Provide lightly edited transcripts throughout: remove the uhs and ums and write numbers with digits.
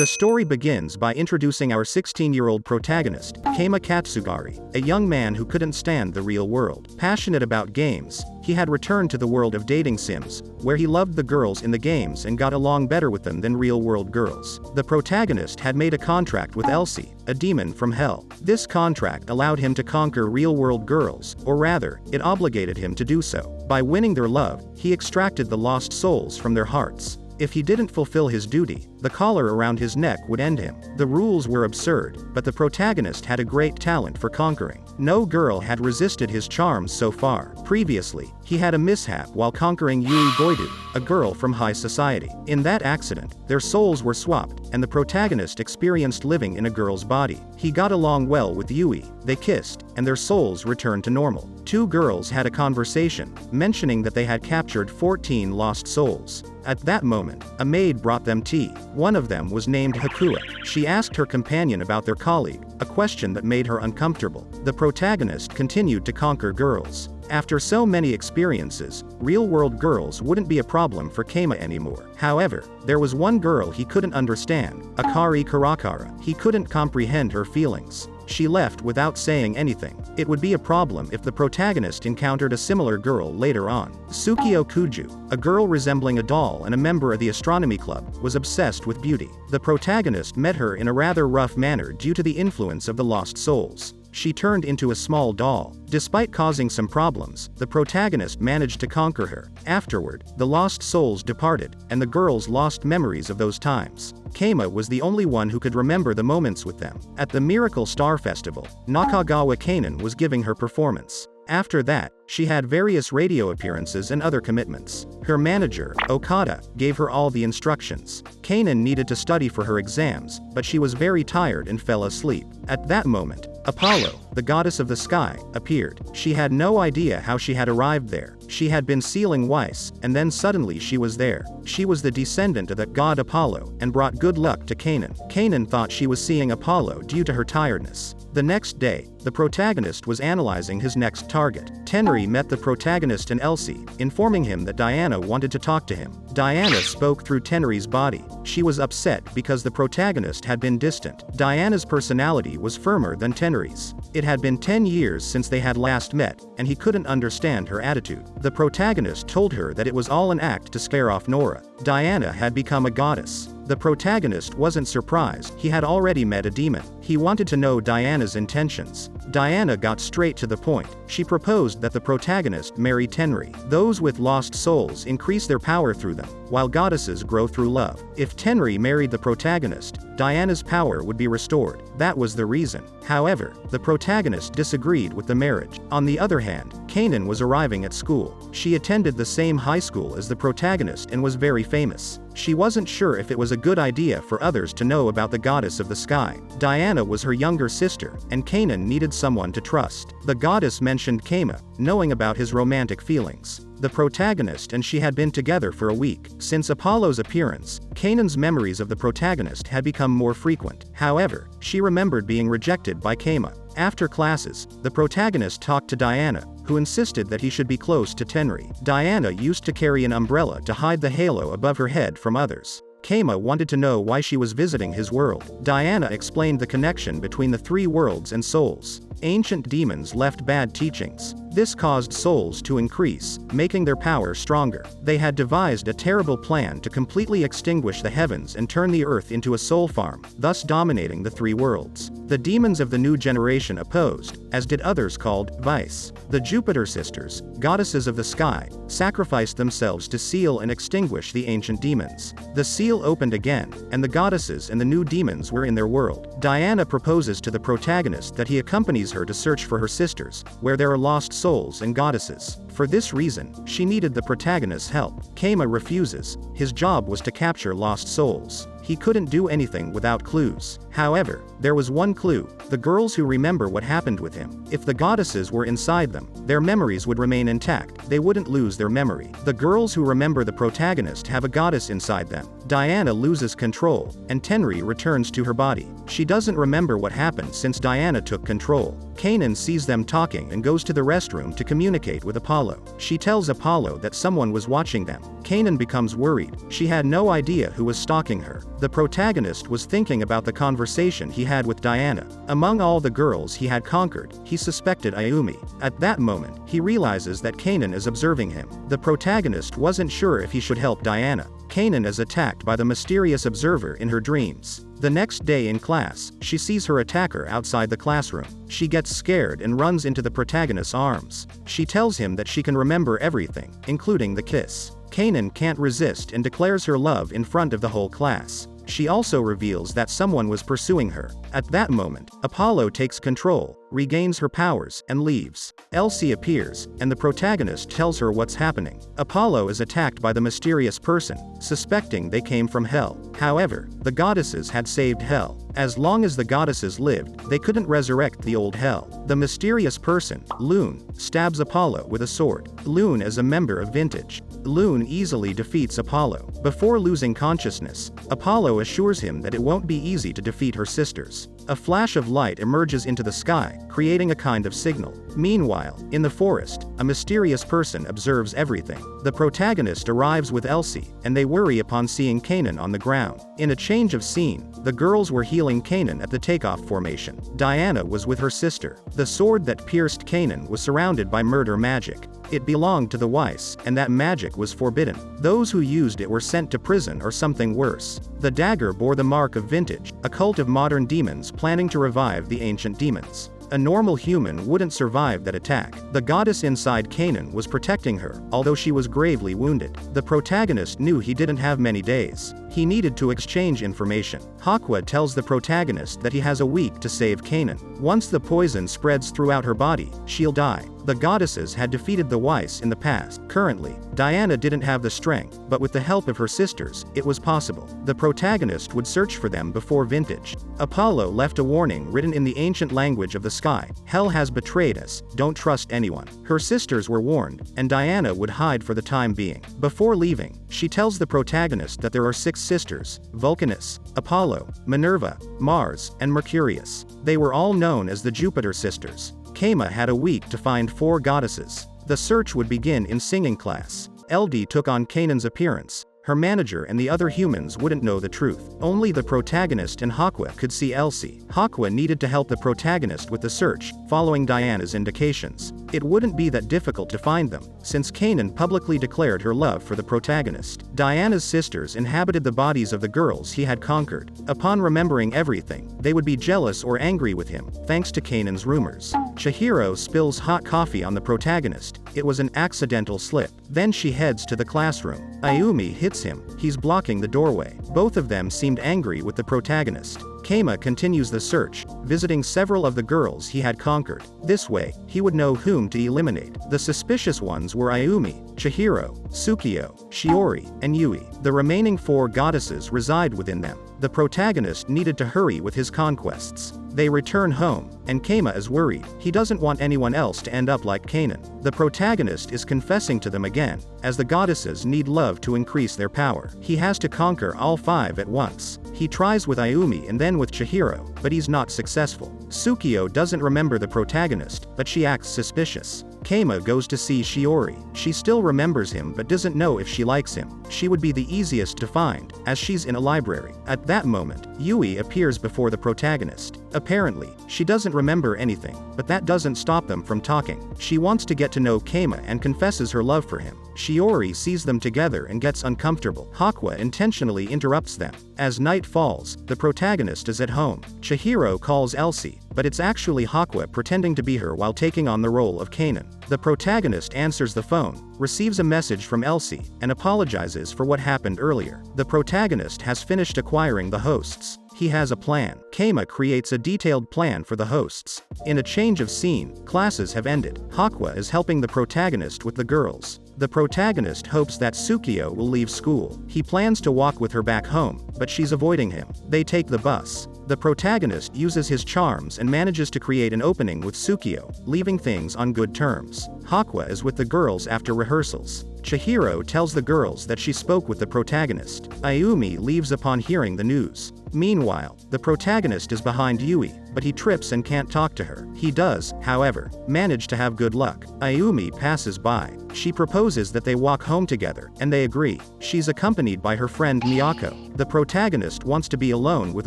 The story begins by introducing our 16-year-old protagonist, Keima Katsuragi, a young man who couldn't stand the real world. Passionate about games, he had returned to the world of dating sims, where he loved the girls in the games and got along better with them than real-world girls. The protagonist had made a contract with Elsie, a demon from hell. This contract allowed him to conquer real-world girls, or rather, it obligated him to do so. By winning their love, he extracted the lost souls from their hearts. If he didn't fulfill his duty, the collar around his neck would end him. The rules were absurd, but the protagonist had a great talent for conquering. No girl had resisted his charms so far. Previously, he had a mishap while conquering Yui Goidu, a girl from high society. In that accident, their souls were swapped, and the protagonist experienced living in a girl's body. He got along well with Yui, they kissed, and their souls returned to normal. Two girls had a conversation, mentioning that they had captured 14 lost souls. At that moment, a maid brought them tea. One of them was named Haqua. She asked her companion about their colleague, a question that made her uncomfortable. The protagonist continued to conquer girls. After so many experiences, real-world girls wouldn't be a problem for Keima anymore. However, there was one girl he couldn't understand, Akari Karakara. He couldn't comprehend her feelings. She left without saying anything. It would be a problem if the protagonist encountered a similar girl later on. Tsukio Kuju, a girl resembling a doll and a member of the astronomy club, was obsessed with beauty. The protagonist met her in a rather rough manner due to the influence of the lost souls. She turned into a small doll. Despite causing some problems, the protagonist managed to conquer her. Afterward, the lost souls departed, and the girls lost memories of those times. Keima was the only one who could remember the moments with them. At the Miracle Star Festival, Nakagawa Kanan was giving her performance. After that, she had various radio appearances and other commitments. Her manager, Okada, gave her all the instructions. Kanan needed to study for her exams, but she was very tired and fell asleep. At that moment, Apollo, the goddess of the sky, appeared. She had no idea how she had arrived there. She had been sealing Weiss, and then suddenly she was there. She was the descendant of that god Apollo, and brought good luck to Kanan. Kanan thought she was seeing Apollo due to her tiredness. The next day, the protagonist was analyzing his next target. Tenri met the protagonist and Elsie, informing him that Diana wanted to talk to him. Diana spoke through Tenri's body. She was upset because the protagonist had been distant. Diana's personality was firmer than Tenri's. It had been 10 years since they had last met, and he couldn't understand her attitude. The protagonist told her that it was all an act to scare off Nora. Diana had become a goddess. The protagonist wasn't surprised. He had already met a demon. He wanted to know Diana's intentions. Diana got straight to the point. She proposed that the protagonist marry Tenri. Those with lost souls increase their power through them, while goddesses grow through love. If Tenri married the protagonist, Diana's power would be restored. That was the reason. However, the protagonist disagreed with the marriage. On the other hand, Kanan was arriving at school. She attended the same high school as the protagonist and was very famous. She wasn't sure if it was a good idea for others to know about the goddess of the sky. Diana was her younger sister, and Kanan needed someone to trust. The goddess mentioned Keima, knowing about his romantic feelings. The protagonist and she had been together for a week. Since Apollo's appearance, Kanan's memories of the protagonist had become more frequent. However, she remembered being rejected by Keima. After classes, the protagonist talked to Diana, who insisted that he should be close to Tenri. Diana used to carry an umbrella to hide the halo above her head from others. Keima wanted to know why she was visiting his world. Diana explained the connection between the three worlds and souls. Ancient demons left bad teachings. This caused souls to increase, making their power stronger. They had devised a terrible plan to completely extinguish the heavens and turn the earth into a soul farm, thus dominating the three worlds. The demons of the new generation opposed, as did others called Vice. The Jupiter sisters, goddesses of the sky, sacrificed themselves to seal and extinguish the ancient demons. The seal opened again, and the goddesses and the new demons were in their world. Diana proposes to the protagonist that he accompanies her to search for her sisters, where there are lost souls and goddesses. For this reason, she needed the protagonist's help. Keima refuses. His job was to capture lost souls. He couldn't do anything without clues. However, there was one clue: the girls who remember what happened with him. If the goddesses were inside them, their memories would remain intact. They wouldn't lose their memory. The girls who remember the protagonist have a goddess inside them. Diana loses control, and Tenri returns to her body. She doesn't remember what happened since Diana took control. Kanan sees them talking and goes to the restroom to communicate with Apollo. She tells Apollo that someone was watching them. Kanan becomes worried. She had no idea who was stalking her. The protagonist was thinking about the conversation he had with Diana. Among all the girls he had conquered, he suspected Ayumi. At that moment, he realizes that Kanan is observing him. The protagonist wasn't sure if he should help Diana. Kanan is attacked by the mysterious observer in her dreams. The next day in class, she sees her attacker outside the classroom. She gets scared and runs into the protagonist's arms. She tells him that she can remember everything, including the kiss. Kanan can't resist and declares her love in front of the whole class. She also reveals that someone was pursuing her. At that moment, Apollo takes control, regains her powers, and leaves. Elsie appears, and the protagonist tells her what's happening. Apollo is attacked by the mysterious person, suspecting they came from hell. However, the goddesses had saved hell. As long as the goddesses lived, they couldn't resurrect the old hell. The mysterious person, Loon, stabs Apollo with a sword. Loon is a member of Vintage. Loon easily defeats Apollo. Before losing consciousness, Apollo assures him that it won't be easy to defeat her sisters. A flash of light emerges into the sky, creating a kind of signal. Meanwhile, in the forest, a mysterious person observes everything. The protagonist arrives with Elsie, and they worry upon seeing Kanan on the ground. In a change of scene, the girls were healing Kanan at the takeoff formation. Diana was with her sister. The sword that pierced Kanan was surrounded by murder magic. It belonged to the Weiss, and that magic was forbidden. Those who used it were sent to prison or something worse. The dagger bore the mark of Vintage, a cult of modern demons planning to revive the ancient demons. A normal human wouldn't survive that attack. The goddess inside Kanan was protecting her, although she was gravely wounded. The protagonist knew he didn't have many days. He needed to exchange information. Haqua tells the protagonist that he has a week to save Kanan. Once the poison spreads throughout her body, she'll die. The goddesses had defeated the Weiss in the past. Currently, Diana didn't have the strength, but with the help of her sisters, it was possible. The protagonist would search for them before Vintage. Apollo left a warning written in the ancient language of the sky. Hell has betrayed us, don't trust anyone. Her sisters were warned, and Diana would hide for the time being. Before leaving, she tells the protagonist that there are 6 sisters: Vulcanus, Apollo, Minerva, Mars, and Mercurius. They were all known as the Jupiter sisters. Keima had a week to find 4 goddesses. The search would begin in singing class. LD took on Kanan's appearance. Her manager and the other humans wouldn't know the truth. Only the protagonist and Haqua could see Elsie. Haqua needed to help the protagonist with the search, following Diana's indications. It wouldn't be that difficult to find them, since Kanan publicly declared her love for the protagonist. Diana's sisters inhabited the bodies of the girls he had conquered. Upon remembering everything, they would be jealous or angry with him, thanks to Kanan's rumors. Chihiro spills hot coffee on the protagonist. It was an accidental slip. Then she heads to the classroom. Ayumi hits him. He's blocking the doorway. Both of them seemed angry with the protagonist. Keima continues the search, visiting several of the girls he had conquered. This way, he would know whom to eliminate. The suspicious ones were Ayumi, Chihiro, Tsukio, Shiori, and Yui. The remaining 4 goddesses reside within them. The protagonist needed to hurry with his conquests. They return home, and Keima is worried. He doesn't want anyone else to end up like Kanan. The protagonist is confessing to them again, as the goddesses need love to increase their power. He has to conquer all 5 at once. He tries with Ayumi and then with Chihiro, but he's not successful. Tsukio doesn't remember the protagonist, but she acts suspicious. Keima goes to see Shiori. She still remembers him but doesn't know if she likes him. She would be the easiest to find, as she's in a library. At that moment, Yui appears before the protagonist. Apparently, she doesn't remember anything, but that doesn't stop them from talking. She wants to get to know Keima and confesses her love for him. Shiori sees them together and gets uncomfortable. Haqua intentionally interrupts them. As night falls, the protagonist is at home. Chihiro calls Elsie, but it's actually Haqua pretending to be her while taking on the role of Kanan. The protagonist answers the phone, receives a message from Elsie, and apologizes for what happened earlier. The protagonist has finished acquiring the hosts. He has a plan. Keima creates a detailed plan for the hosts. In a change of scene, classes have ended. Haqua is helping the protagonist with the girls. The protagonist hopes that Tsukio will leave school. He plans to walk with her back home, but she's avoiding him. They take the bus. The protagonist uses his charms and manages to create an opening with Tsukio, leaving things on good terms. Haqua is with the girls after rehearsals. Chihiro tells the girls that she spoke with the protagonist. Ayumi leaves upon hearing the news. Meanwhile, the protagonist is behind Yui, but he trips and can't talk to her. He does, however, manage to have good luck. Ayumi passes by. She proposes that they walk home together, and they agree. She's accompanied by her friend Miyako. The protagonist wants to be alone with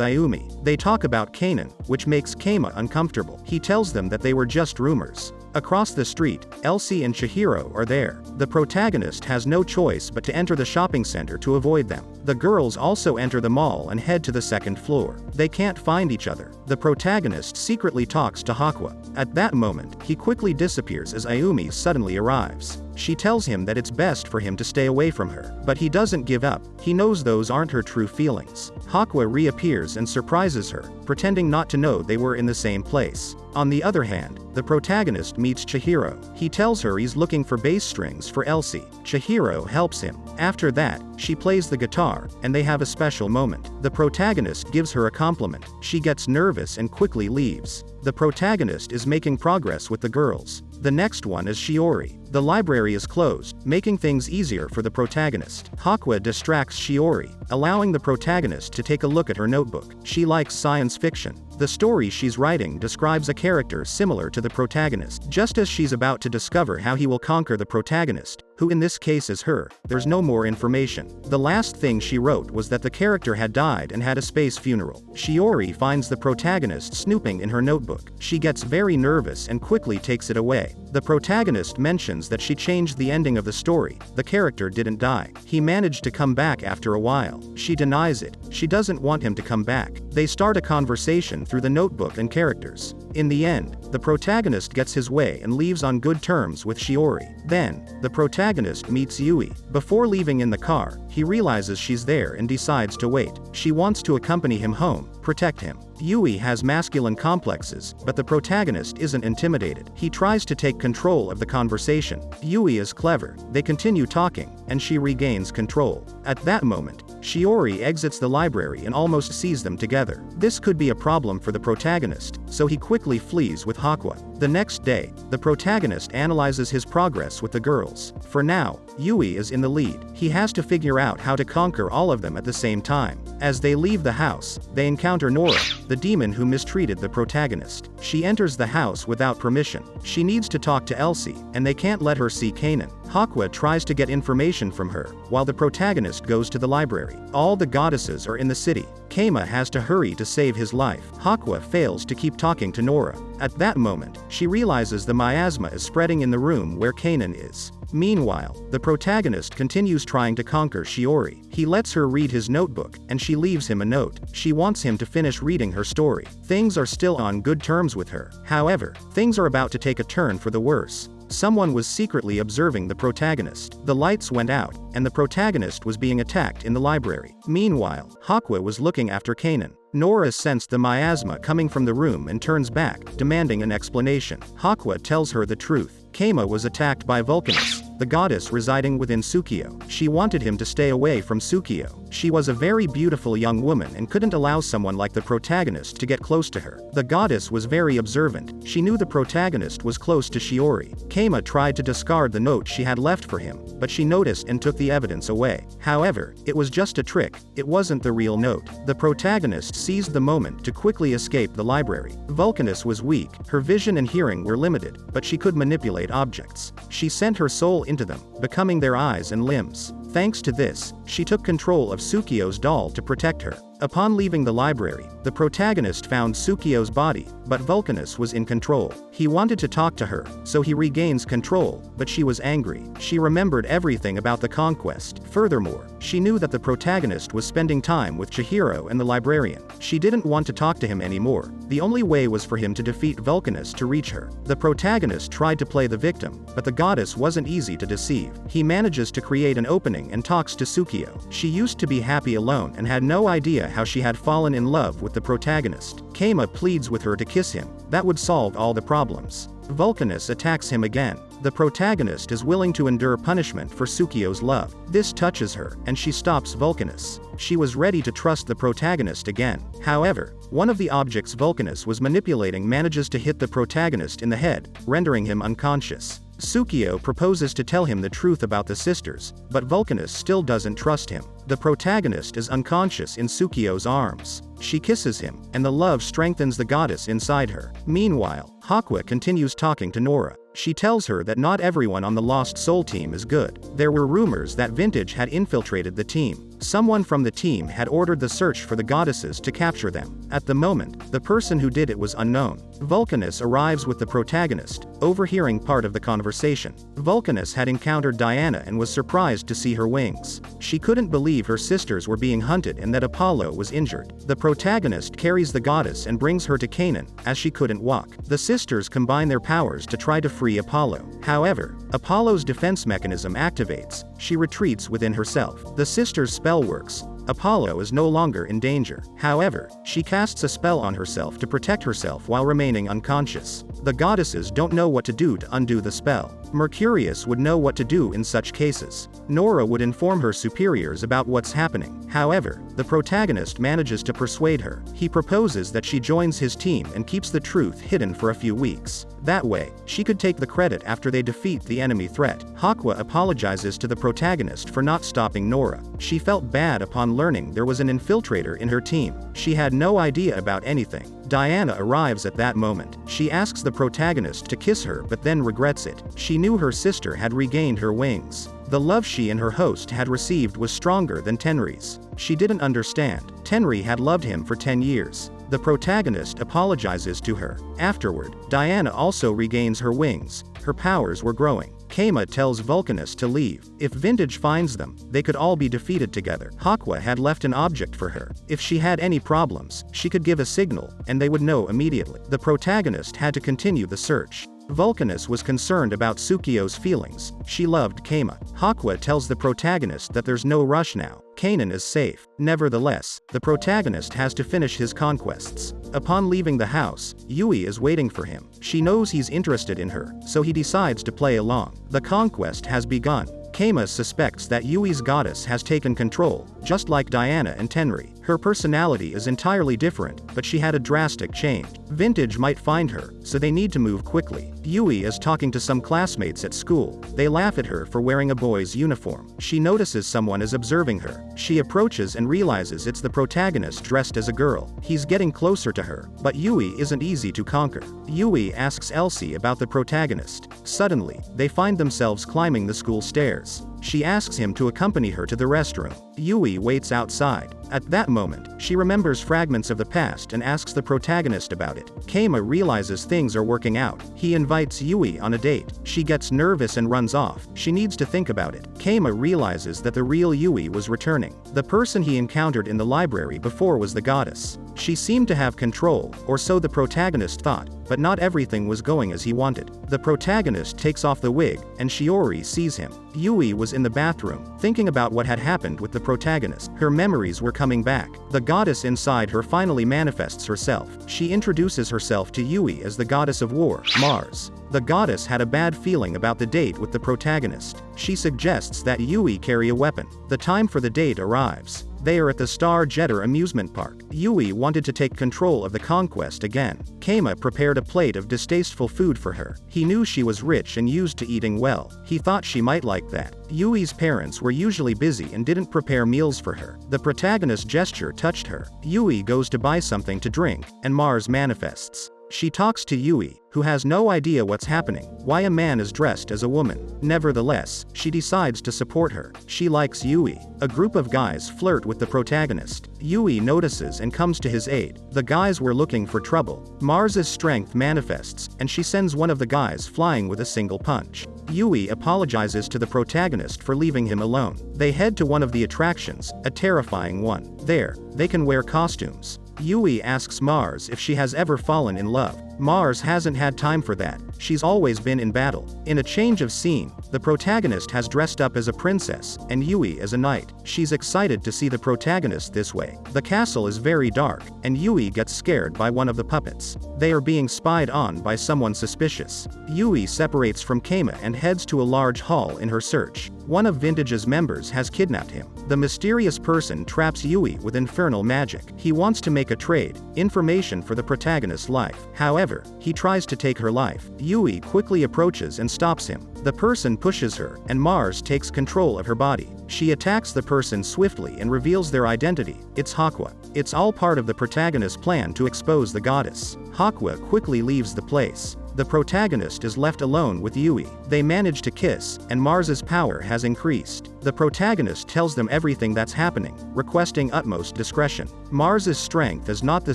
Ayumi. They talk about Kanan, which makes Keima uncomfortable. He tells them that they were just rumors. Across the street, Elsie and Chihiro are there. The protagonist has no choice but to enter the shopping center to avoid them. The girls also enter the mall and head to the second floor. They can't find each other. The protagonist secretly talks to Haqua. At that moment, he quickly disappears as Ayumi suddenly arrives. She tells him that it's best for him to stay away from her. But he doesn't give up. He knows those aren't her true feelings. Haqua reappears and surprises her, pretending not to know they were in the same place. On the other hand, the protagonist meets Chihiro. He tells her he's looking for bass strings for Elsie. Chihiro helps him. After that, she plays the guitar, and they have a special moment. The protagonist gives her a compliment. She gets nervous and quickly leaves. The protagonist is making progress with the girls. The next one is Shiori. The library is closed, making things easier for the protagonist. Haqua distracts Shiori, allowing the protagonist to take a look at her notebook. She likes science fiction. The story she's writing describes a character similar to the protagonist. Just as she's about to discover how he will conquer the protagonist, who in this case is her, there's no more information. The last thing she wrote was that the character had died and had a space funeral. Shiori finds the protagonist snooping in her notebook. She gets very nervous and quickly takes it away. The protagonist mentions that she changed the ending of the story. The character didn't die. He managed to come back after a while. She denies it. She doesn't want him to come back. They start a conversation through the notebook and characters. In the end, the protagonist gets his way and leaves on good terms with Shiori. Then, the protagonist meets Yui. Before leaving in the car, he realizes she's there and decides to wait. She wants to accompany him home, protect him. Yui has masculine complexes, but the protagonist isn't intimidated. He tries to take control of the conversation. Yui is clever. They continue talking, and she regains control. At that moment, Shiori exits the library and almost sees them together. This could be a problem for the protagonist, so he quickly flees with Haqua. The next day, the protagonist analyzes his progress with the girls. For now, Yui is in the lead. He has to figure out how to conquer all of them at the same time. As they leave the house, they encounter Nora, the demon who mistreated the protagonist. She enters the house without permission. She needs to talk to Elsie, and they can't let her see Kanan. Haqua tries to get information from her, while the protagonist goes to the library. All the goddesses are in the city. Keima has to hurry to save his life. Haqua fails to keep talking to Nora. At that moment, she realizes the miasma is spreading in the room where Kanan is. Meanwhile, the protagonist continues trying to conquer Shiori. He lets her read his notebook, and she leaves him a note. She wants him to finish reading her story. Things are still on good terms with her. However, things are about to take a turn for the worse. Someone was secretly observing the protagonist. The lights went out, and the protagonist was being attacked in the library. Meanwhile, Haqua was looking after Kanan. Nora sensed the miasma coming from the room and turns back, demanding an explanation. Haqua tells her the truth. Keima was attacked by Vulcanus, the goddess residing within Tsukio. She wanted him to stay away from Tsukio. She was a very beautiful young woman and couldn't allow someone like the protagonist to get close to her. The goddess was very observant. She knew the protagonist was close to Shiori. Keima tried to discard the note she had left for him, but she noticed and took the evidence away. However, it was just a trick. It wasn't the real note. The protagonist seized the moment to quickly escape the library. Vulcanus was weak. Her vision and hearing were limited, but she could manipulate objects. She sent her soul into them, becoming their eyes and limbs. Thanks to this, she took control of Tsukio's doll to protect her. Upon leaving the library, the protagonist found Tsukio's body, but Vulcanus was in control. He wanted to talk to her, so he regains control, but she was angry. She remembered everything about the conquest. Furthermore, she knew that the protagonist was spending time with Chihiro and the librarian. She didn't want to talk to him anymore. The only way was for him to defeat Vulcanus to reach her. The protagonist tried to play the victim, but the goddess wasn't easy to deceive. He manages to create an opening and talks to Tsukio. She used to be happy alone and had no idea how she had fallen in love with the protagonist. Keima pleads with her to kiss him. That would solve all the problems. Vulcanus attacks him again. The protagonist is willing to endure punishment for Tsukio's love. This touches her, and she stops Vulcanus. She was ready to trust the protagonist again. However, one of the objects Vulcanus was manipulating manages to hit the protagonist in the head, rendering him unconscious. Tsukio proposes to tell him the truth about the sisters, but Vulcanus still doesn't trust him. The protagonist is unconscious in Tsukio's arms. She kisses him, and the love strengthens the goddess inside her. Meanwhile, Haqua continues talking to Nora. She tells her that not everyone on the Lost Soul team is good. There were rumors that Vintage had infiltrated the team. Someone from the team had ordered the search for the goddesses to capture them. At the moment, the person who did it was unknown. Vulcanus arrives with the protagonist, overhearing part of the conversation. Vulcanus had encountered Diana and was surprised to see her wings. She couldn't believe her sisters were being hunted and that Apollo was injured. The protagonist carries the goddess and brings her to Canaan, as she couldn't walk. The sisters combine their powers to try to free Apollo. However, Apollo's defense mechanism activates. She retreats within herself. The sisters' spell works. Apollo is no longer in danger. However, she casts a spell on herself to protect herself while remaining unconscious. The goddesses don't know what to do to undo the spell. Mercurius would know what to do in such cases. Nora would inform her superiors about what's happening. However, the protagonist manages to persuade her. He proposes that she joins his team and keeps the truth hidden for a few weeks. That way, she could take the credit after they defeat the enemy threat. Haqua apologizes to the protagonist for not stopping Nora. She felt bad upon learning there was an infiltrator in her team. She had no idea about anything. Diana arrives at that moment. She asks the protagonist to kiss her but then regrets it. She knew her sister had regained her wings. The love she and her host had received was stronger than Tenri's. She didn't understand. Tenri had loved him for 10 years. The protagonist apologizes to her. Afterward, Diana also regains her wings. Her powers were growing. Keima tells Vulcanus to leave. If Vintage finds them, they could all be defeated together. Haqua had left an object for her. If she had any problems, she could give a signal, and they would know immediately. The protagonist had to continue the search. Vulcanus was concerned about Tsukio's feelings. She loved Keima. Haqua tells the protagonist that there's no rush now. Canaan is safe. Nevertheless, the protagonist has to finish his conquests. Upon leaving the house, Yui is waiting for him. She knows he's interested in her, so he decides to play along. The conquest has begun. Keima suspects that Yui's goddess has taken control, just like Diana and Tenri. Her personality is entirely different, but she had a drastic change. Vintage might find her, so they need to move quickly. Yui is talking to some classmates at school. They laugh at her for wearing a boy's uniform. She notices someone is observing her. She approaches and realizes it's the protagonist dressed as a girl. He's getting closer to her, but Yui isn't easy to conquer. Yui asks Elsie about the protagonist. Suddenly, they find themselves climbing the school stairs. She asks him to accompany her to the restroom. Yui waits outside. At that moment, she remembers fragments of the past and asks the protagonist about it. Keima realizes things are working out. He invites Yui on a date. She gets nervous and runs off. She needs to think about it. Keima realizes that the real Yui was returning. The person he encountered in the library before was the goddess. She seemed to have control, or so the protagonist thought, but not everything was going as he wanted. The protagonist takes off the wig, and Shiori sees him. Yui was in the bathroom, thinking about what had happened with the protagonist. Her memories were coming back. The goddess inside her finally manifests herself. She introduces herself to Yui as the goddess of war, Mars. The goddess had a bad feeling about the date with the protagonist. She suggests that Yui carry a weapon. The time for the date arrives. They are at the Star Jetter amusement park. Yui wanted to take control of the conquest again. Keima prepared a plate of distasteful food for her. He knew she was rich and used to eating well. He thought she might like that. Yui's parents were usually busy and didn't prepare meals for her. The protagonist's gesture touched her. Yui goes to buy something to drink, and Mars manifests. She talks to Yui, who has no idea what's happening, why a man is dressed as a woman. Nevertheless, she decides to support her. She likes Yui. A group of guys flirt with the protagonist. Yui notices and comes to his aid. The guys were looking for trouble. Mars's strength manifests, and she sends one of the guys flying with a single punch. Yui apologizes to the protagonist for leaving him alone. They head to one of the attractions, a terrifying one. There, they can wear costumes. Yui asks Mars if she has ever fallen in love. Mars hasn't had time for that. She's always been in battle. In a change of scene, the protagonist has dressed up as a princess, and Yui as a knight. She's excited to see the protagonist this way. The castle is very dark, and Yui gets scared by one of the puppets. They are being spied on by someone suspicious. Yui separates from Keima and heads to a large hall in her search. One of Vintage's members has kidnapped him. The mysterious person traps Yui with infernal magic. He wants to make a trade, information for the protagonist's life. However, However, he tries to take her life. Yui quickly approaches and stops him. The person pushes her, and Mars takes control of her body. She attacks the person swiftly and reveals their identity. It's Haqua. It's all part of the protagonist's plan to expose the goddess. Haqua quickly leaves the place. The protagonist is left alone with Yui. They manage to kiss, and Mars's power has increased. The protagonist tells them everything that's happening, requesting utmost discretion. Mars's strength is not the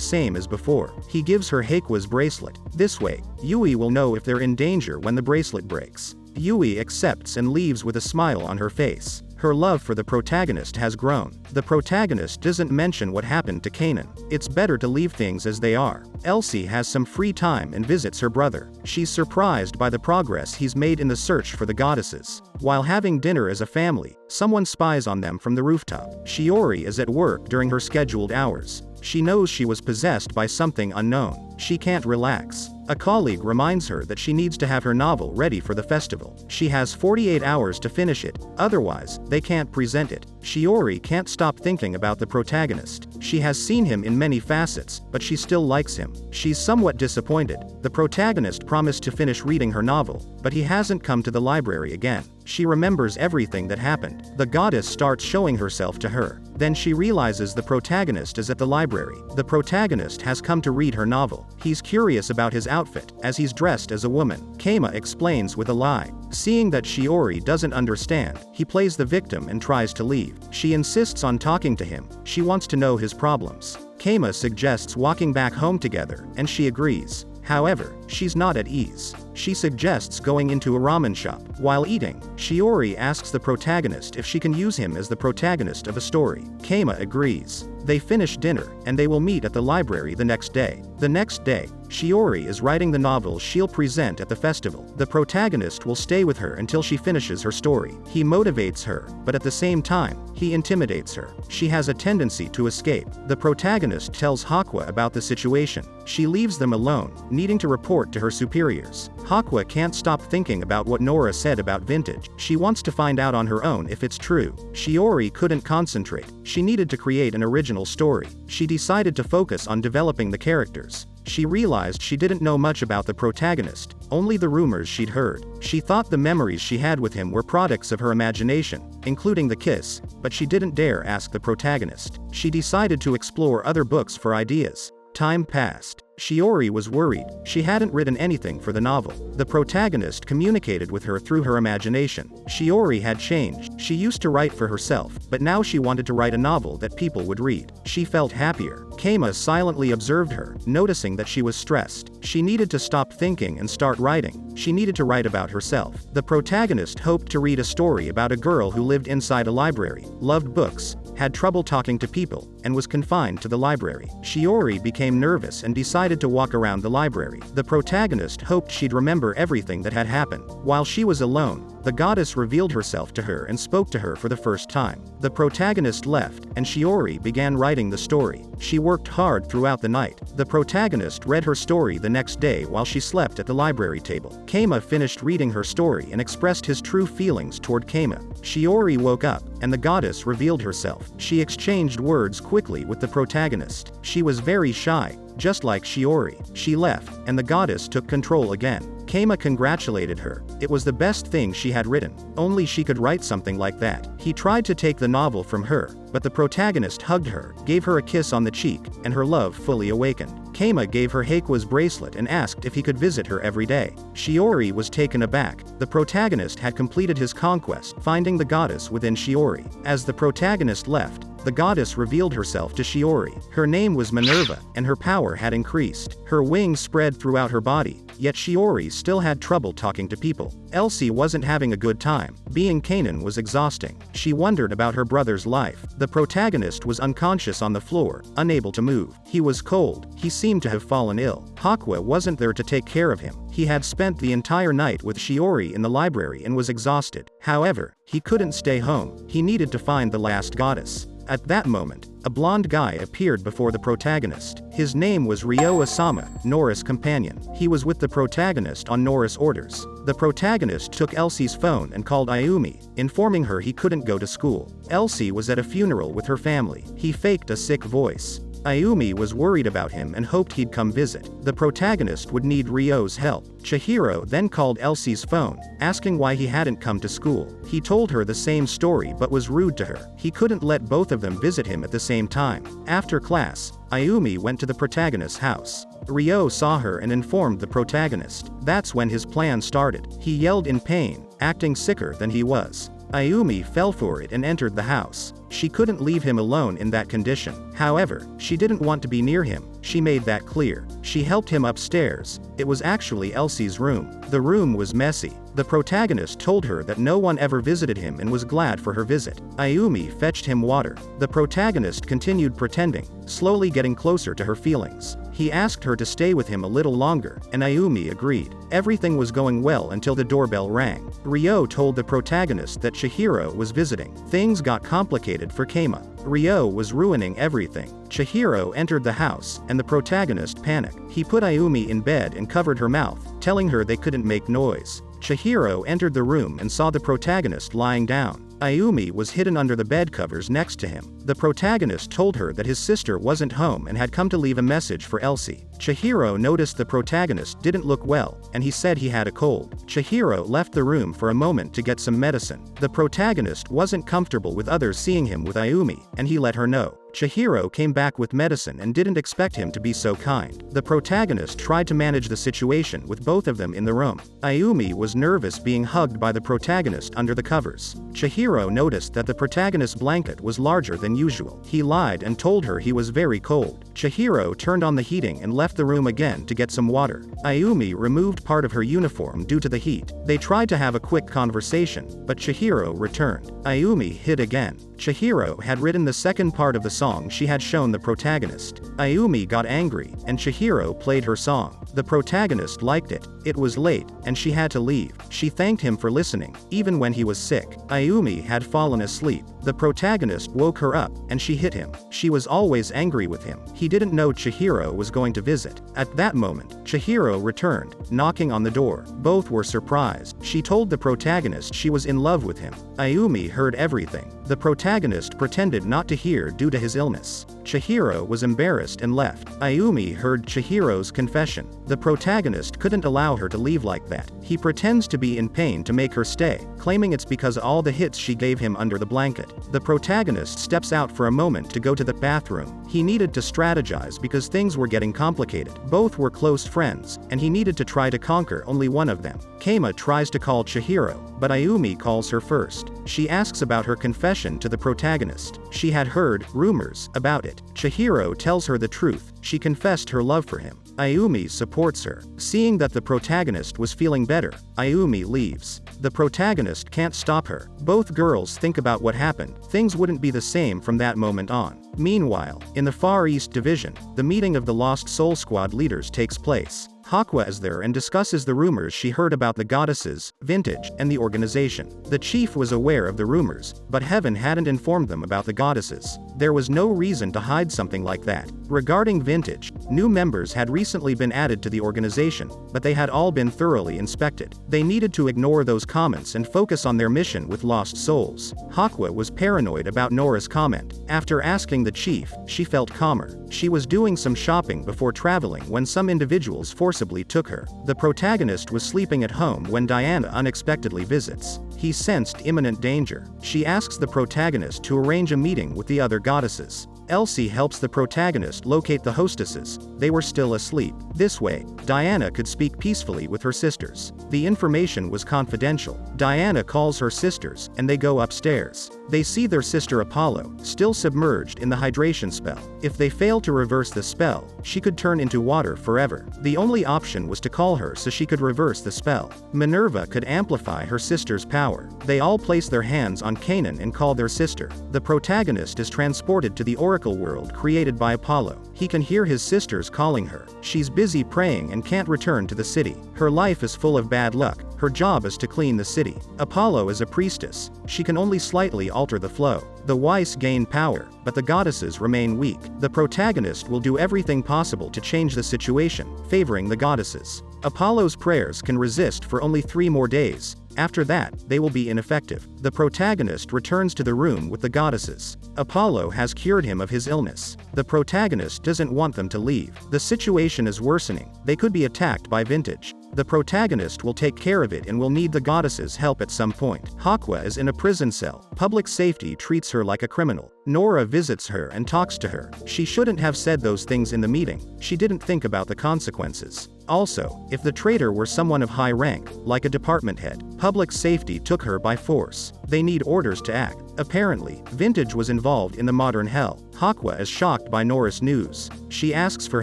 same as before. He gives her Haqua's bracelet. This way, Yui will know if they're in danger when the bracelet breaks. Yui accepts and leaves with a smile on her face. Her love for the protagonist has grown. The protagonist doesn't mention what happened to Kanan. It's better to leave things as they are. Elsie has some free time and visits her brother. She's surprised by the progress he's made in the search for the goddesses. While having dinner as a family, someone spies on them from the rooftop. Shiori is at work during her scheduled hours. She knows she was possessed by something unknown. She can't relax. A colleague reminds her that she needs to have her novel ready for the festival. She has 48 hours to finish it, otherwise, they can't present it. Shiori can't stop thinking about the protagonist. She has seen him in many facets, but she still likes him. She's somewhat disappointed. The protagonist promised to finish reading her novel, but he hasn't come to the library again. She remembers everything that happened. The goddess starts showing herself to her. Then she realizes the protagonist is at the library. The protagonist has come to read her novel. He's curious about his outfit, as he's dressed as a woman. Keima explains with a lie. Seeing that Shiori doesn't understand, he plays the victim and tries to leave. She insists on talking to him. She wants to know his problems. Keima suggests walking back home together, and she agrees. However, she's not at ease. She suggests going into a ramen shop. While eating, Shiori asks the protagonist if she can use him as the protagonist of a story. Keima agrees. They finish dinner, and they will meet at the library the next day. The next day, Shiori is writing the novel she'll present at the festival. The protagonist will stay with her until she finishes her story. He motivates her, but at the same time, he intimidates her. She has a tendency to escape. The protagonist tells Haqua about the situation. She leaves them alone, needing to report to her superiors. Haqua can't stop thinking about what Nora said about vintage. She wants to find out on her own if it's true. Shiori couldn't concentrate. She needed to create an original story. She decided to focus on developing the characters. She realized she didn't know much about the protagonist, only the rumors she'd heard. She thought the memories she had with him were products of her imagination, including the kiss, but she didn't dare ask the protagonist. She decided to explore other books for ideas. Time passed. Shiori was worried. She hadn't written anything for the novel. The protagonist communicated with her through her imagination. Shiori had changed. She used to write for herself, but now she wanted to write a novel that people would read. She felt happier. Keima silently observed her, noticing that she was stressed. She needed to stop thinking and start writing. She needed to write about herself. The protagonist hoped to read a story about a girl who lived inside a library, loved books, had trouble talking to people, and was confined to the library. Shiori became nervous and decided to walk around the library. The protagonist hoped she'd remember everything that had happened. While she was alone, the goddess revealed herself to her and spoke to her for the first time. The protagonist left, and Shiori began writing the story. She worked hard throughout the night. The protagonist read her story the next day while she slept at the library table. Keima finished reading her story and expressed his true feelings toward Keima. Shiori woke up, and the goddess revealed herself. She exchanged words quickly with the protagonist. She was very shy, just like Shiori. She left, and the goddess took control again. Keima congratulated her. It was the best thing she had written. Only she could write something like that. He tried to take the novel from her, but the protagonist hugged her, gave her a kiss on the cheek, and her love fully awakened. Keima gave her Haqua's bracelet and asked if he could visit her every day. Shiori was taken aback. The protagonist had completed his conquest, finding the goddess within Shiori. As the protagonist left, the goddess revealed herself to Shiori. Her name was Minerva, and her power had increased. Her wings spread throughout her body, yet Shiori still had trouble talking to people. Elsie wasn't having a good time. Being Kanan was exhausting. She wondered about her brother's life. The protagonist was unconscious on the floor, unable to move. He was cold. He seemed to have fallen ill. Haqua wasn't there to take care of him. He had spent the entire night with Shiori in the library and was exhausted. However, he couldn't stay home. He needed to find the last goddess. At that moment, a blonde guy appeared before the protagonist. His name was Ryo Asama, Nora's companion. He was with the protagonist on Nora's orders. The protagonist took Elsie's phone and called Ayumi, informing her he couldn't go to school. Elsie was at a funeral with her family. He faked a sick voice. Ayumi was worried about him and hoped he'd come visit. The protagonist would need Ryo's help. Chihiro then called Elsie's phone, asking why he hadn't come to school. He told her the same story but was rude to her. He couldn't let both of them visit him at the same time. After class, Ayumi went to the protagonist's house. Ryo saw her and informed the protagonist. That's when his plan started. He yelled in pain, acting sicker than he was. Ayumi fell for it and entered the house. She couldn't leave him alone in that condition. However, she didn't want to be near him. She made that clear. She helped him upstairs. It was actually Elsie's room. The room was messy. The protagonist told her that no one ever visited him and was glad for her visit. Ayumi fetched him water. The protagonist continued pretending, slowly getting closer to her feelings. He asked her to stay with him a little longer, and Ayumi agreed. Everything was going well until the doorbell rang. Ryo told the protagonist that Chihiro was visiting. Things got complicated for Keima. Ryo was ruining everything. Chihiro entered the house, and the protagonist panicked. He put Ayumi in bed and covered her mouth, telling her they couldn't make noise. Chihiro entered the room and saw the protagonist lying down. Ayumi was hidden under the bed covers next to him. The protagonist told her that his sister wasn't home and had come to leave a message for Elsie. Chihiro noticed the protagonist didn't look well, and he said he had a cold. Chihiro left the room for a moment to get some medicine. The protagonist wasn't comfortable with others seeing him with Ayumi, and he let her know. Chihiro came back with medicine and didn't expect him to be so kind. The protagonist tried to manage the situation with both of them in the room. Ayumi was nervous being hugged by the protagonist under the covers. Chihiro noticed that the protagonist's blanket was larger than usual. He lied and told her he was very cold. Chihiro turned on the heating and left the room again to get some water. Ayumi removed part of her uniform due to the heat. They tried to have a quick conversation, but Chihiro returned. Ayumi hid again. Chihiro had written the second part of the song she had shown the protagonist. Ayumi got angry, and Chihiro played her song. The protagonist liked it. It was late, and she had to leave. She thanked him for listening, even when he was sick. Ayumi had fallen asleep. The protagonist woke her up, and she hit him. She was always angry with him. He didn't know Chihiro was going to visit. At that moment, Chihiro returned, knocking on the door. Both were surprised. She told the protagonist she was in love with him. Ayumi heard everything. The protagonist pretended not to hear due to his illness. Chihiro was embarrassed and left. Ayumi heard Chihiro's confession. The protagonist couldn't allow her to leave like that. He pretends to be in pain to make her stay, claiming it's because of all the hits she gave him under the blanket. The protagonist steps out for a moment to go to the bathroom. He needed to strategize because things were getting complicated. Both were close friends, and he needed to try to conquer only one of them. Keima tries to call Chihiro, but Ayumi calls her first. She asks about her confession to the protagonist. She had heard rumors about it. Chihiro tells her the truth. She confessed her love for him. Ayumi supports her. Seeing that the protagonist was feeling better, Ayumi leaves. The protagonist can't stop her. Both girls think about what happened. Things wouldn't be the same from that moment on. Meanwhile, in the Far East Division, the meeting of the Lost Soul Squad leaders takes place. Haqua is there and discusses the rumors she heard about the goddesses, Vintage, and the organization. The chief was aware of the rumors, but Heaven hadn't informed them about the goddesses. There was no reason to hide something like that. Regarding Vintage, new members had recently been added to the organization, but they had all been thoroughly inspected. They needed to ignore those comments and focus on their mission with lost souls. Haqua was paranoid about Nora's comment. After asking the chief, she felt calmer. She was doing some shopping before traveling when some individuals forcibly took her. The protagonist was sleeping at home when Diana unexpectedly visits. He sensed imminent danger. She asks the protagonist to arrange a meeting with the other goddesses. Elsie helps the protagonist locate the hostesses. They were still asleep. This way, Diana could speak peacefully with her sisters. The information was confidential. Diana calls her sisters, and they go upstairs. They see their sister Apollo, still submerged in the hydration spell. If they fail to reverse the spell, she could turn into water forever. The only option was to call her so she could reverse the spell. Minerva could amplify her sister's power. They all place their hands on Canaan and call their sister. The protagonist is transported to the Oracle world created by Apollo. He can hear his sisters calling her. She's busy praying and can't return to the city. Her life is full of bad luck. Her job is to clean the city. Apollo is a priestess. She can only slightly alter the flow. The Weiss gain power, but the goddesses remain weak. The protagonist will do everything possible to change the situation, favoring the goddesses. Apollo's prayers can resist for only 3 more days. After that, they will be ineffective. The protagonist returns to the room with the goddesses. Apollo has cured him of his illness. The protagonist doesn't want them to leave. The situation is worsening. They could be attacked by Vintage. The protagonist will take care of it and will need the goddess's help at some point. Haqua is in a prison cell. Public safety treats her like a criminal. Nora visits her and talks to her. She shouldn't have said those things in the meeting. She didn't think about the consequences. Also, if the traitor were someone of high rank, like a department head, public safety took her by force. They need orders to act. Apparently, Vintage was involved in the modern hell. Haqua is shocked by Nora's news. She asks for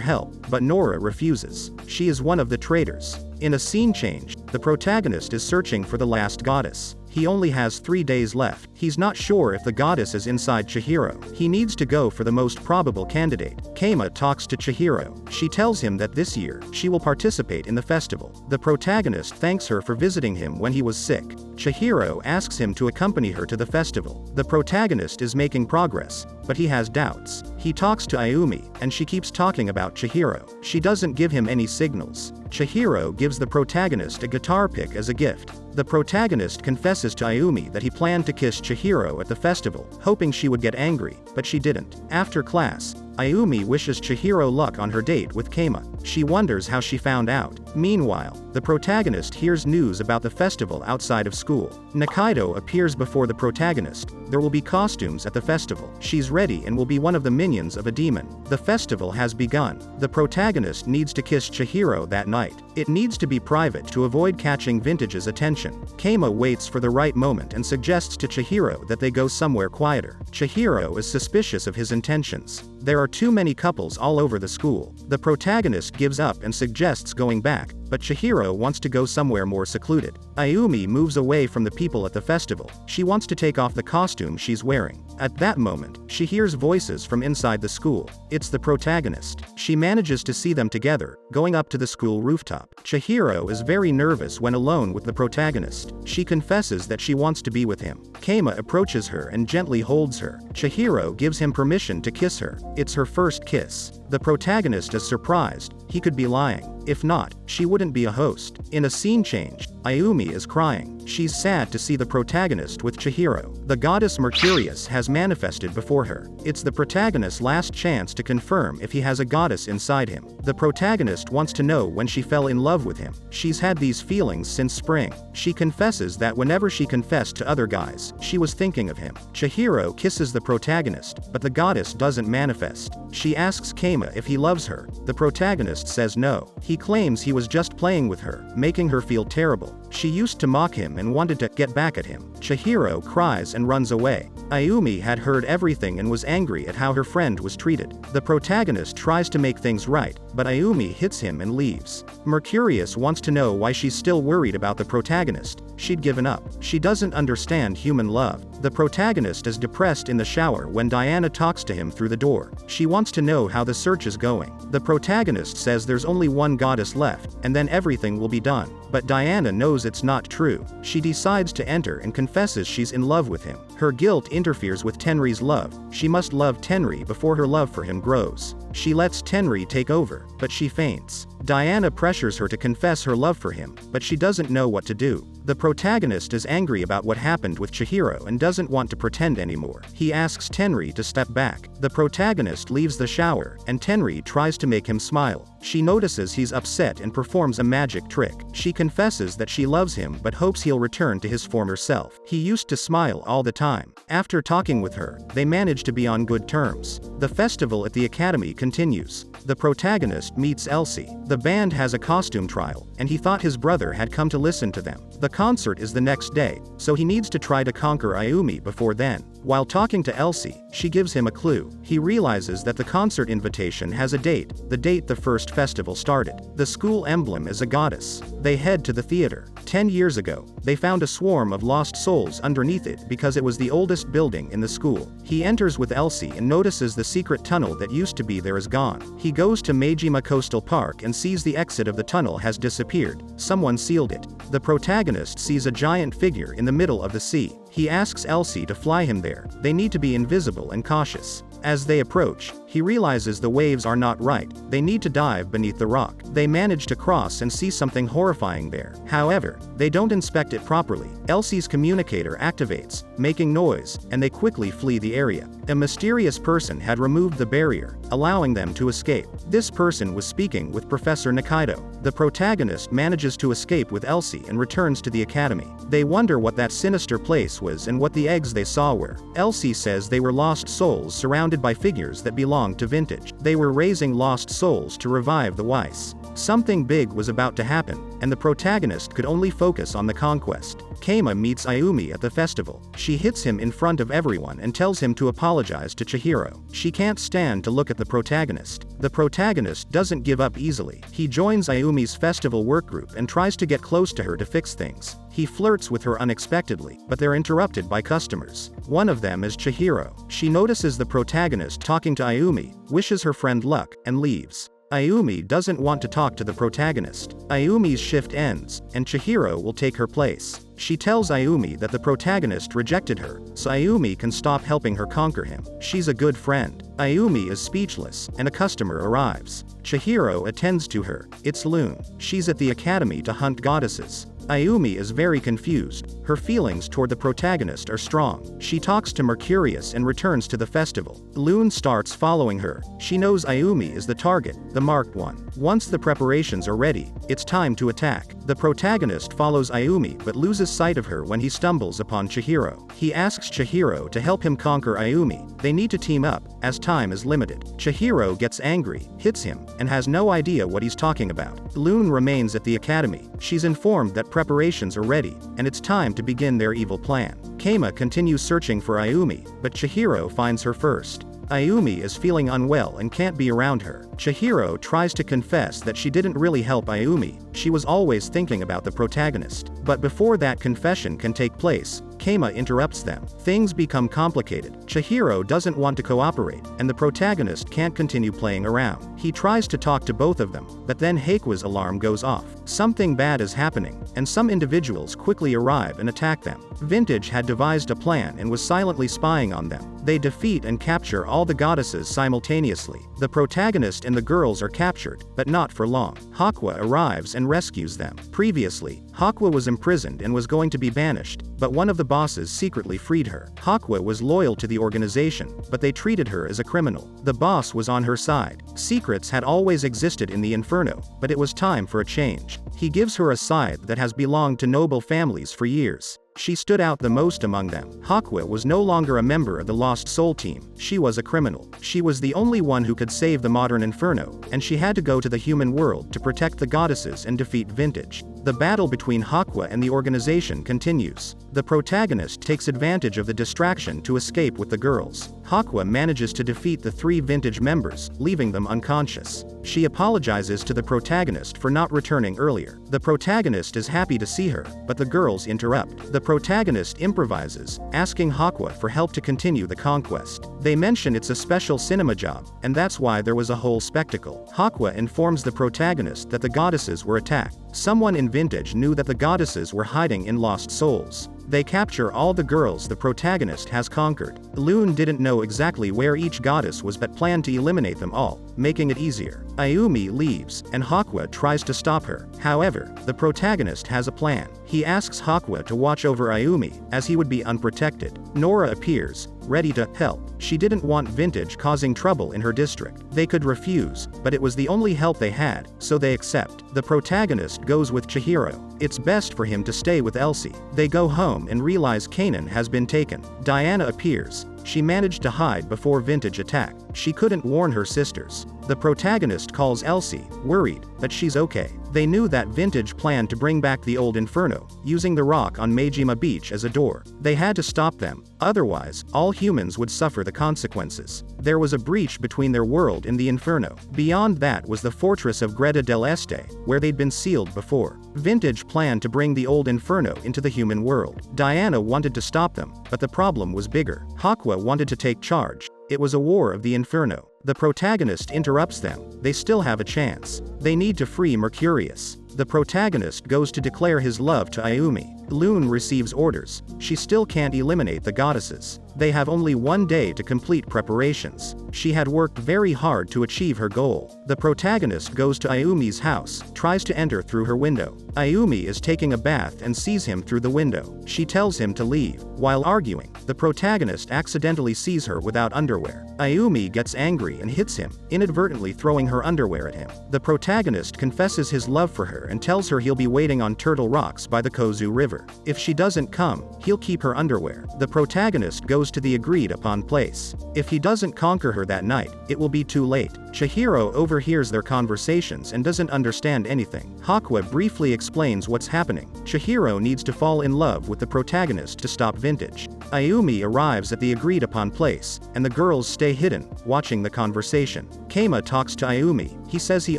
help, but Nora refuses. She is one of the traitors. In a scene change, the protagonist is searching for the last goddess. He only has 3 days left. He's not sure if the goddess is inside Chihiro. He needs to go for the most probable candidate. Keima talks to Chihiro. She tells him that this year, she will participate in the festival. The protagonist thanks her for visiting him when he was sick. Chihiro asks him to accompany her to the festival. The protagonist is making progress, but he has doubts. He talks to Ayumi, and she keeps talking about Chihiro. She doesn't give him any signals. Chihiro gives the protagonist a guitar pick as a gift. The protagonist confesses to Ayumi that he planned to kiss Chihiro at the festival, hoping she would get angry, but she didn't. After class, Ayumi wishes Chihiro luck on her date with Keima. She wonders how she found out. Meanwhile, the protagonist hears news about the festival outside of school. Nikaido appears before the protagonist. There will be costumes at the festival. She's ready and will be one of the minions of a demon. The festival has begun. The protagonist needs to kiss Chihiro that night. It needs to be private to avoid catching Vintage's attention. Keima waits for the right moment and suggests to Chihiro that they go somewhere quieter. Chihiro is suspicious of his intentions. There are too many couples all over the school. The protagonist gives up and suggests going back, but Chihiro wants to go somewhere more secluded. Ayumi moves away from the people at the festival. She wants to take off the costume she's wearing. At that moment, she hears voices from inside the school. It's the protagonist. She manages to see them together, going up to the school rooftop. Chihiro is very nervous when alone with the protagonist. She confesses that she wants to be with him. Keima approaches her and gently holds her. Chihiro gives him permission to kiss her. It's her first kiss. The protagonist is surprised. He could be lying. If not, she wouldn't be a host. In a scene change, Ayumi is crying. She's sad to see the protagonist with Chihiro. The goddess Mercurius has manifested before her. It's the protagonist's last chance to confirm if he has a goddess inside him. The protagonist wants to know when she fell in love with him. She's had these feelings since spring. She confesses that whenever she confessed to other guys, she was thinking of him. Chihiro kisses the protagonist, but the goddess doesn't manifest. She asks Keima if he loves her. The protagonist says no. He claims he was just playing with her, making her feel terrible. She used to mock him and wanted to get back at him. Chihiro cries and runs away. Ayumi had heard everything and was angry at how her friend was treated. The protagonist tries to make things right, but Ayumi hits him and leaves. Mercurius wants to know why she's still worried about the protagonist. She'd given up. She doesn't understand human love. The protagonist is depressed in the shower when Diana talks to him through the door. She wants to know how the search is going. The protagonist says there's only one goddess left, and then everything will be done. But Diana knows it's not true. She decides to enter and confesses she's in love with him. Her guilt interferes with Tenri's love. She must love Tenri before her love for him grows. She lets Tenri take over, but she faints. Diana pressures her to confess her love for him, but she doesn't know what to do. The protagonist is angry about what happened with Chihiro and doesn't want to pretend anymore. He asks Tenri to step back. The protagonist leaves the shower, and Tenri tries to make him smile. She notices he's upset and performs a magic trick. She confesses that she loves him but hopes he'll return to his former self. He used to smile all the time. After talking with her, they manage to be on good terms. The festival at the academy continues. The protagonist meets Elsie. The band has a costume trial, and he thought his brother had come to listen to them. The concert is the next day, so he needs to try to conquer Ayumi before then. While talking to Elsie, she gives him a clue. He realizes that the concert invitation has a date, the date the first festival started. The school emblem is a goddess. They head to the theater. 10 years ago, they found a swarm of lost souls underneath it because it was the oldest building in the school. He enters with Elsie and notices the secret tunnel that used to be there is gone. He goes to Meijima Coastal Park and sees the exit of the tunnel has disappeared. Someone sealed it. The protagonist sees a giant figure in the middle of the sea. He asks Elsie to fly him there. They need to be invisible and cautious. As they approach, He realizes the waves are not right, they need to dive beneath the rock. They manage to cross and see something horrifying there. However, they don't inspect it properly. Elsie's communicator activates, making noise, and they quickly flee the area. A mysterious person had removed the barrier, allowing them to escape. This person was speaking with Professor Nikaido. The protagonist manages to escape with Elsie and returns to the academy. They wonder what that sinister place was and what the eggs they saw were. Elsie says they were lost souls surrounded by figures that belonged to Vintage. They were raising lost souls to revive the Weiss. Something big was about to happen, and the protagonist could only focus on the conquest. Keima meets Ayumi at the festival. She hits him in front of everyone and tells him to apologize to Chihiro. She can't stand to look at the protagonist. The protagonist doesn't give up easily. He joins Ayumi's festival workgroup and tries to get close to her to fix things. He flirts with her unexpectedly, but they're interrupted by customers. One of them is Chihiro. She notices the protagonist talking to Ayumi, wishes her friend luck, and leaves. Ayumi doesn't want to talk to the protagonist. Ayumi's shift ends, and Chihiro will take her place. She tells Ayumi that the protagonist rejected her, so Ayumi can stop helping her conquer him. She's a good friend. Ayumi is speechless, and a customer arrives. Chihiro attends to her. It's Loon. She's at the academy to hunt goddesses. Ayumi is very confused. Her feelings toward the protagonist are strong. She talks to Mercurius and returns to the festival. Loon starts following her. She knows Ayumi is the target, the marked one. Once the preparations are ready, it's time to attack. The protagonist follows Ayumi but loses sight of her when he stumbles upon Chihiro. He asks Chihiro to help him conquer Ayumi. They need to team up, as time is limited. Chihiro gets angry, hits him, and has no idea what he's talking about. Loon remains at the academy. She's informed that preparations are ready, and it's time to begin their evil plan. Keima continues searching for Ayumi, but Chihiro finds her first. Ayumi is feeling unwell and can't be around her. Chihiro tries to confess that she didn't really help Ayumi, she was always thinking about the protagonist. But before that confession can take place, Keima interrupts them. Things become complicated. Chihiro doesn't want to cooperate, and the protagonist can't continue playing around. He tries to talk to both of them, but then Haqua's alarm goes off. Something bad is happening, and some individuals quickly arrive and attack them. Vintage had devised a plan and was silently spying on them. They defeat and capture all the goddesses simultaneously. The protagonist and the girls are captured, but not for long. Haqua arrives and rescues them. Previously, Haqua was imprisoned and was going to be banished, but one of the bosses secretly freed her. Haqua was loyal to the organization, but they treated her as a criminal. The boss was on her side. Secrets had always existed in the Inferno, but it was time for a change. He gives her a scythe that has belonged to noble families for years. She stood out the most among them. Haqua was no longer a member of the Lost Soul team. She was a criminal. She was the only one who could save the modern Inferno, and she had to go to the human world to protect the goddesses and defeat Vintage. The battle between Haqua and the organization continues. The protagonist takes advantage of the distraction to escape with the girls. Haqua manages to defeat the 3 Vintage members, leaving them unconscious. She apologizes to the protagonist for not returning earlier. The protagonist is happy to see her, but the girls interrupt. The protagonist improvises, asking Haqua for help to continue the conquest. They mention it's a special cinema job, and that's why there was a whole spectacle. Haqua informs the protagonist that the goddesses were attacked. Someone in Vintage knew that the goddesses were hiding in Lost Souls. They capture all the girls the protagonist has conquered. Loon didn't know exactly where each goddess was but planned to eliminate them all, making it easier. Ayumi leaves, and Haqua tries to stop her. However, the protagonist has a plan. He asks Haqua to watch over Ayumi, as he would be unprotected. Nora appears, ready to help. She didn't want Vintage causing trouble in her district. They could refuse, but it was the only help they had, so they accept. The protagonist goes with Chihiro. It's best for him to stay with Elsie. They go home and realize Kanan has been taken. Diana appears. She managed to hide before Vintage attack. She couldn't warn her sisters. The protagonist calls Elsie, worried, but she's okay. They knew that Vintage planned to bring back the old Inferno, using the rock on Majima Beach as a door. They had to stop them, otherwise, all humans would suffer the consequences. There was a breach between their world and the Inferno. Beyond that was the fortress of Greta del Este, where they'd been sealed before. Vintage planned to bring the old Inferno into the human world. Diana wanted to stop them, but the problem was bigger. Haqua wanted to take charge. It was a war of the Inferno. The protagonist interrupts them. They still have a chance. They need to free Mercurius. The protagonist goes to declare his love to Ayumi. Loon receives orders. She still can't eliminate the goddesses. They have only one day to complete preparations. She had worked very hard to achieve her goal. The protagonist goes to Ayumi's house, tries to enter through her window. Ayumi is taking a bath and sees him through the window. She tells him to leave. While arguing, the protagonist accidentally sees her without underwear. Ayumi gets angry and hits him, inadvertently throwing her underwear at him. The protagonist confesses his love for her and tells her he'll be waiting on Turtle Rocks by the Kozu River. If she doesn't come, he'll keep her underwear. The protagonist goes to the agreed upon place. If he doesn't conquer her that night, it will be too late. Chihiro overhears their conversations and doesn't understand anything. Haqua briefly explains what's happening. Chihiro needs to fall in love with the protagonist to stop Vintage. Ayumi arrives at the agreed upon place, and the girls stay hidden, watching the conversation. Keima talks to Ayumi. He says he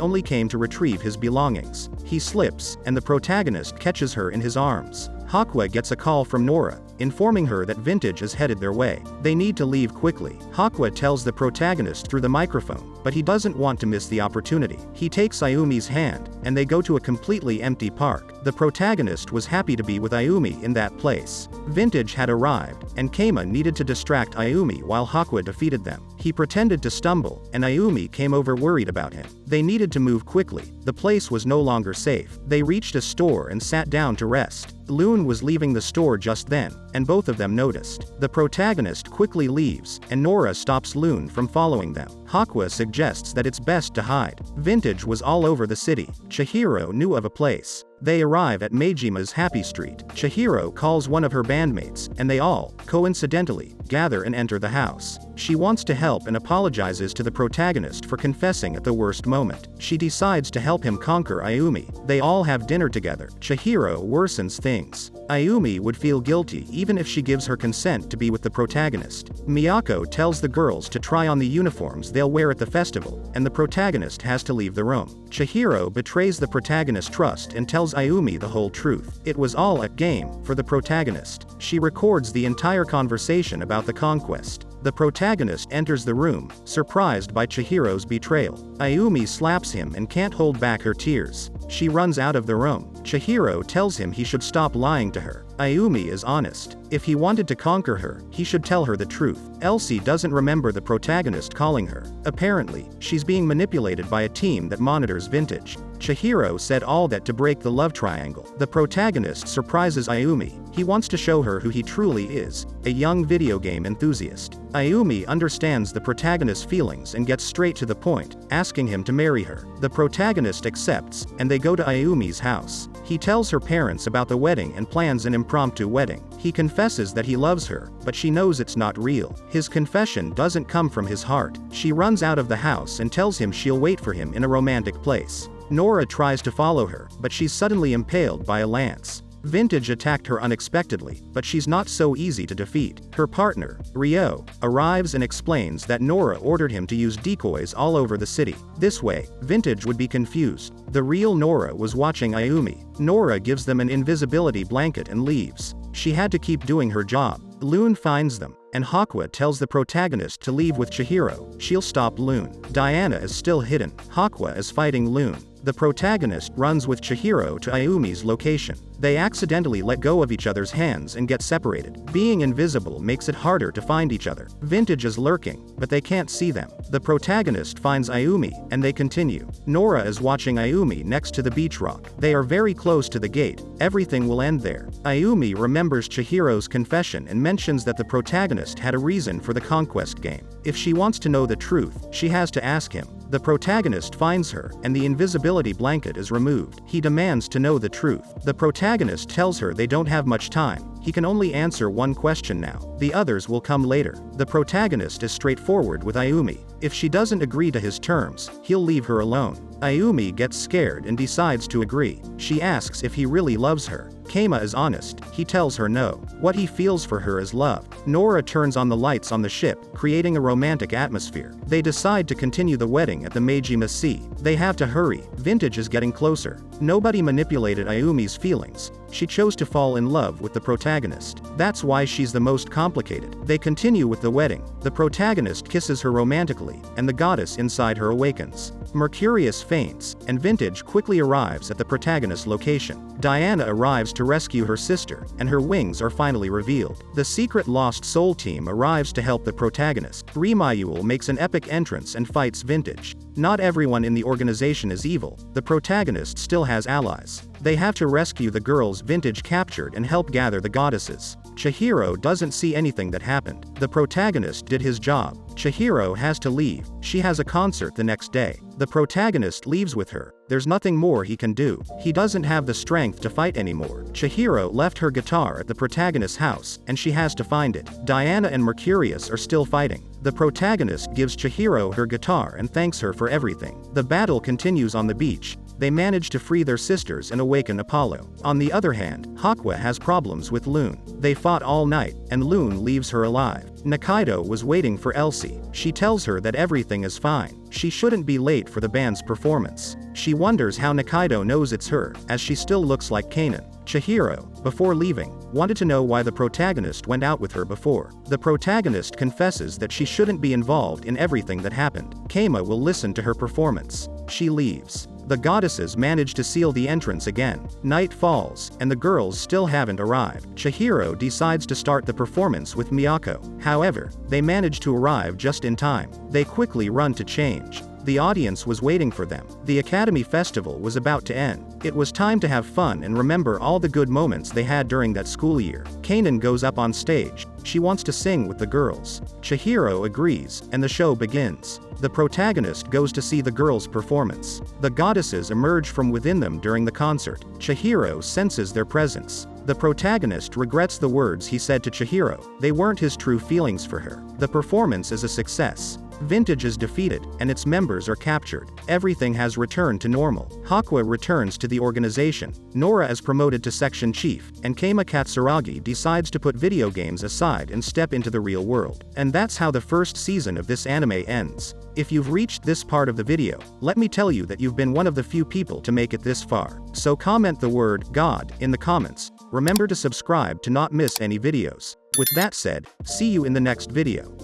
only came to retrieve his belongings. He slips, and the protagonist catches her in his arms. Haqua gets a call from Nora, informing her that Vintage is headed their way. They need to leave quickly. Haqua tells the protagonist through the microphone, but he doesn't want to miss the opportunity. He takes Ayumi's hand, and they go to a completely empty park. The protagonist was happy to be with Ayumi in that place. Vintage had arrived, and Keima needed to distract Ayumi while Haqua defeated them. He pretended to stumble, and Ayumi came over worried about him. They needed to move quickly. The place was no longer safe. They reached a store and sat down to rest. Loon was leaving the store just then, and both of them noticed. The protagonist quickly leaves, and Nora stops Loon from following them. Haqua suggests that it's best to hide. Vintage was all over the city. Chihiro knew of a place. They arrive at Meijima's Happy Street. Chihiro calls one of her bandmates, and they all, coincidentally, gather and enter the house. She wants to help and apologizes to the protagonist for confessing at the worst moment. She decides to help him conquer Ayumi. They all have dinner together. Chihiro worsens things. Ayumi would feel guilty even if she gives her consent to be with the protagonist. Miyako tells the girls to try on the uniforms they'll wear at the festival, and the protagonist has to leave the room. Chihiro betrays the protagonist's trust and tells Ayumi the whole truth. It was all a game for the protagonist. She records the entire conversation about the conquest. The protagonist enters the room, surprised by Chihiro's betrayal. Ayumi slaps him and can't hold back her tears. She runs out of the room. Chihiro tells him he should stop lying to her. Ayumi is honest. If he wanted to conquer her, he should tell her the truth. Elsie doesn't remember the protagonist calling her. Apparently, she's being manipulated by a team that monitors Vintage. Chihiro said all that to break the love triangle. The protagonist surprises Ayumi. He wants to show her who he truly is, a young video game enthusiast. Ayumi understands the protagonist's feelings and gets straight to the point, asking him to marry her. The protagonist accepts, and they go to Ayumi's house. He tells her parents about the wedding and plans an impromptu wedding. He confesses that he loves her, but she knows it's not real. His confession doesn't come from his heart. She runs out of the house and tells him she'll wait for him in a romantic place. Nora tries to follow her, but she's suddenly impaled by a lance. Vintage attacked her unexpectedly, but she's not so easy to defeat. Her partner, Ryo, arrives and explains that Nora ordered him to use decoys all over the city. This way, Vintage would be confused. The real Nora was watching Ayumi. Nora gives them an invisibility blanket and leaves. She had to keep doing her job. Loon finds them, and Haqua tells the protagonist to leave with Chihiro. She'll stop Loon. Diana is still hidden. Haqua is fighting Loon. The protagonist runs with Chihiro to Ayumi's location. They accidentally let go of each other's hands and get separated. Being invisible makes it harder to find each other. Vintage is lurking, but they can't see them. The protagonist finds Ayumi, and they continue. Nora is watching Ayumi next to the beach rock. They are very close to the gate. Everything will end there. Ayumi remembers Chihiro's confession and mentions that the protagonist had a reason for the Conquest game. If she wants to know the truth, she has to ask him. The protagonist finds her, and the invisibility blanket is removed. He demands to know the truth. The protagonist tells her they don't have much time. He can only answer one question now. The others will come later. The protagonist is straightforward with Ayumi. If she doesn't agree to his terms, he'll leave her alone. Ayumi gets scared and decides to agree. She asks if he really loves her. Keima is honest. He tells her no. What he feels for her is love. Nora turns on the lights on the ship, creating a romantic atmosphere. They decide to continue the wedding at the Meijima Sea. They have to hurry. Vintage is getting closer. Nobody manipulated Ayumi's feelings. she chose to fall in love with the protagonist. That's why she's the most complicated. They continue with the wedding. The protagonist kisses her romantically, and the goddess inside her awakens. Mercurius faints, and Vintage quickly arrives at the protagonist's location. Diana arrives to rescue her sister, and her wings are finally revealed. The secret Lost Soul team arrives to help the protagonist. Rimayul makes an epic entrance and fights Vintage. Not everyone in the organization is evil. The protagonist still has allies. They have to rescue the girls Vintage captured and help gather the goddesses. Chihiro doesn't see anything that happened. The protagonist did his job. Chihiro has to leave. She has a concert the next day. The protagonist leaves with her. There's nothing more he can do. He doesn't have the strength to fight anymore. Chihiro left her guitar at the protagonist's house, and she has to find it. Diana and Mercurius are still fighting. The protagonist gives Chihiro her guitar and thanks her for everything. The battle continues on the beach. They manage to free their sisters and awaken Apollo. On the other hand, Haqua has problems with Lune. They fought all night, and Lune leaves her alive. Nikaido was waiting for Elsie. She tells her that everything is fine. She shouldn't be late for the band's performance. She wonders how Nikaido knows it's her, as she still looks like Kanan. Chihiro, before leaving, wanted to know why the protagonist went out with her before. The protagonist confesses that she shouldn't be involved in everything that happened. Keima will listen to her performance. She leaves. The goddesses manage to seal the entrance again. Night falls, and the girls still haven't arrived. Chihiro decides to start the performance with Miyako. However, they manage to arrive just in time. They quickly run to change. The audience was waiting for them. The Academy Festival was about to end. It was time to have fun and remember all the good moments they had during that school year. Kanan goes up on stage. She wants to sing with the girls. Chihiro agrees, and the show begins. The protagonist goes to see the girls' performance. The goddesses emerge from within them during the concert. Chihiro senses their presence. The protagonist regrets the words he said to Chihiro. They weren't his true feelings for her. The performance is a success. Vintage is defeated, and its members are captured. Everything has returned to normal. Haqua returns to the organization. Nora is promoted to section chief, and Keima Katsuragi decides to put video games aside and step into the real world. And that's how the first season of this anime ends. If you've reached this part of the video, let me tell you that you've been one of the few people to make it this far. So comment the word God in the comments. Remember to subscribe to not miss any videos. With that said, see you in the next video.